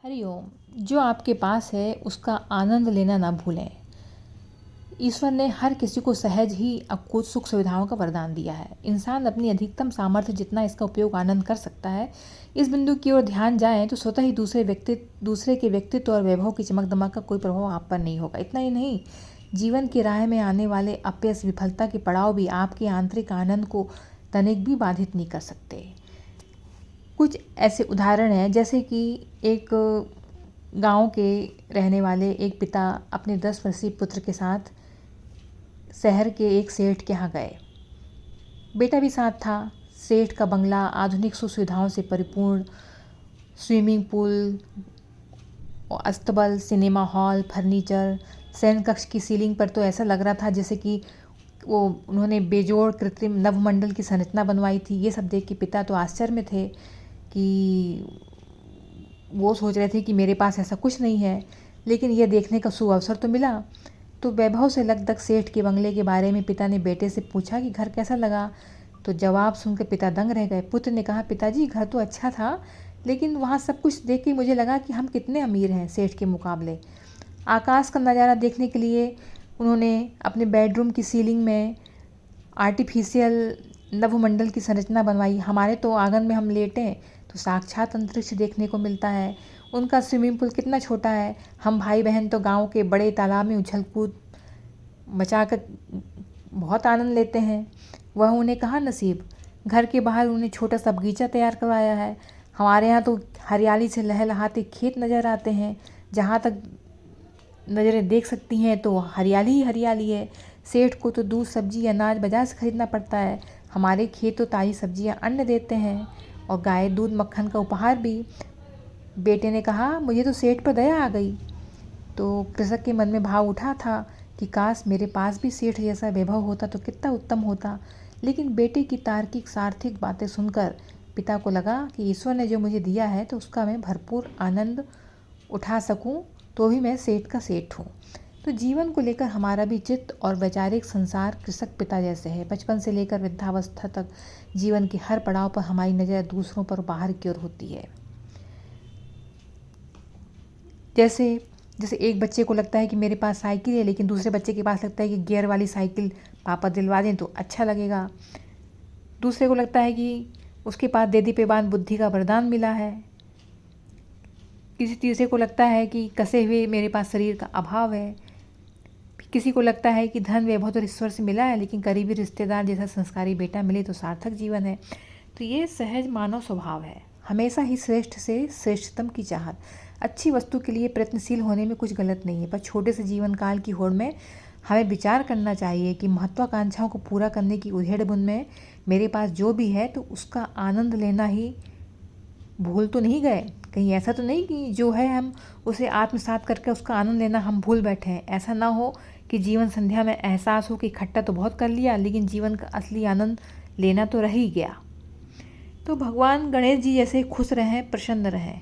हरिओम। जो आपके पास है उसका आनंद लेना ना भूलें। ईश्वर ने हर किसी को सहज ही कुछ सुख सुविधाओं का वरदान दिया है। इंसान अपनी अधिकतम सामर्थ्य जितना इसका उपयोग आनंद कर सकता है, इस बिंदु की ओर ध्यान जाएं तो स्वतः ही दूसरे के व्यक्तित्व और वैभव की चमक दमक का कोई प्रभाव आप पर नहीं होगा। इतना ही नहीं, जीवन की राह में आने वाले अपयश विफलता के पड़ाव भी आपके आंतरिक आनंद को तनिक भी बाधित नहीं कर सकते। कुछ ऐसे उदाहरण हैं, जैसे कि एक गांव के रहने वाले एक पिता अपने 10 वर्षीय पुत्र के साथ शहर के एक सेठ के यहाँ गए। बेटा भी साथ था। सेठ का बंगला आधुनिक सुख सुविधाओं से परिपूर्ण, स्विमिंग पूल, अस्तबल, सिनेमा हॉल, फर्नीचर, शयन कक्ष की सीलिंग पर तो ऐसा लग रहा था जैसे कि उन्होंने बेजोड़ कृत्रिम नवमंडल की संरचना बनवाई थी। ये सब देख के पिता तो आश्चर्य में थे कि वो सोच रहे थे कि मेरे पास ऐसा कुछ नहीं है, लेकिन यह देखने का सुअवसर तो मिला। तो वैभव से लगभग सेठ के बंगले के बारे में पिता ने बेटे से पूछा कि घर कैसा लगा। तो जवाब सुनकर पिता दंग रह गए। पुत्र ने कहा, पिताजी घर तो अच्छा था, लेकिन वहाँ सब कुछ देख के मुझे लगा कि हम कितने अमीर हैं सेठ के मुकाबले। आकाश का नज़ारा देखने के लिए उन्होंने अपने बेडरूम की सीलिंग में आर्टिफिशियल नवमंडल की संरचना बनवाई। हमारे तो आंगन में हम लेटें तो साक्षात अंतरिक्ष देखने को मिलता है। उनका स्विमिंग पूल कितना छोटा है। हम भाई बहन तो गांव के बड़े तालाब में उछल कूद मचाकर बहुत आनंद लेते हैं। वह उन्हें कहाँ नसीब। घर के बाहर उन्हें छोटा सा बगीचा तैयार करवाया है। हमारे यहाँ तो हरियाली से लहलहाते खेत नज़र आते हैं। जहाँ तक नज़रें देख सकती हैं तो हरियाली ही हरियाली है। सेठ को तो दूध, सब्जी, अनाज बाजार से खरीदना पड़ता है। हमारे खेत तो ताज़ी सब्जियाँ अन्न देते हैं और गाय दूध मक्खन का उपहार भी। बेटे ने कहा, मुझे तो सेठ पर दया आ गई। तो कृषक के मन में भाव उठा था कि काश मेरे पास भी सेठ जैसा वैभव होता तो कितना उत्तम होता। लेकिन बेटे की तार्किक सार्थक बातें सुनकर पिता को लगा कि ईश्वर ने जो मुझे दिया है तो उसका मैं भरपूर आनंद उठा सकूं, तो भी मैं सेठ का सेठ हूँ। तो जीवन को लेकर हमारा भी चित्त और वैचारिक संसार कृषक पिता जैसे है। बचपन से लेकर वृद्धावस्था तक जीवन के हर पड़ाव पर हमारी नज़र दूसरों पर बाहर की ओर होती है। जैसे एक बच्चे को लगता है कि मेरे पास साइकिल है, लेकिन दूसरे बच्चे के पास लगता है कि गियर वाली साइकिल पापा दिलवा दें तो अच्छा लगेगा। दूसरे को लगता है कि उसके पास देदी पैबान बुद्धि का वरदान मिला है। किसी तीसरे को लगता है कि कसे हुए मेरे पास शरीर का अभाव है। किसी को लगता है कि धन वैभव तो ईश्वर से मिला है, लेकिन करीबी रिश्तेदार जैसा संस्कारी बेटा मिले तो सार्थक जीवन है। तो ये सहज मानव स्वभाव है। हमेशा ही श्रेष्ठ से श्रेष्ठतम की चाहत। अच्छी वस्तु के लिए प्रयत्नशील होने में कुछ गलत नहीं है, पर छोटे से जीवन काल की होड़ में हमें विचार करना चाहिए कि महत्वाकांक्षाओं को पूरा करने की उधेड़ बुन में मेरे पास जो भी है तो उसका आनंद लेना ही भूल तो नहीं गए। कहीं ऐसा तो नहीं कि जो है हम उसे आत्मसात करके उसका आनंद लेना हम भूल बैठे हैं। ऐसा ना हो कि जीवन संध्या में एहसास हो कि इकट्ठा तो बहुत कर लिया, लेकिन जीवन का असली आनंद लेना तो रह ही गया। तो भगवान गणेश जी जैसे खुश रहें, प्रसन्न रहें।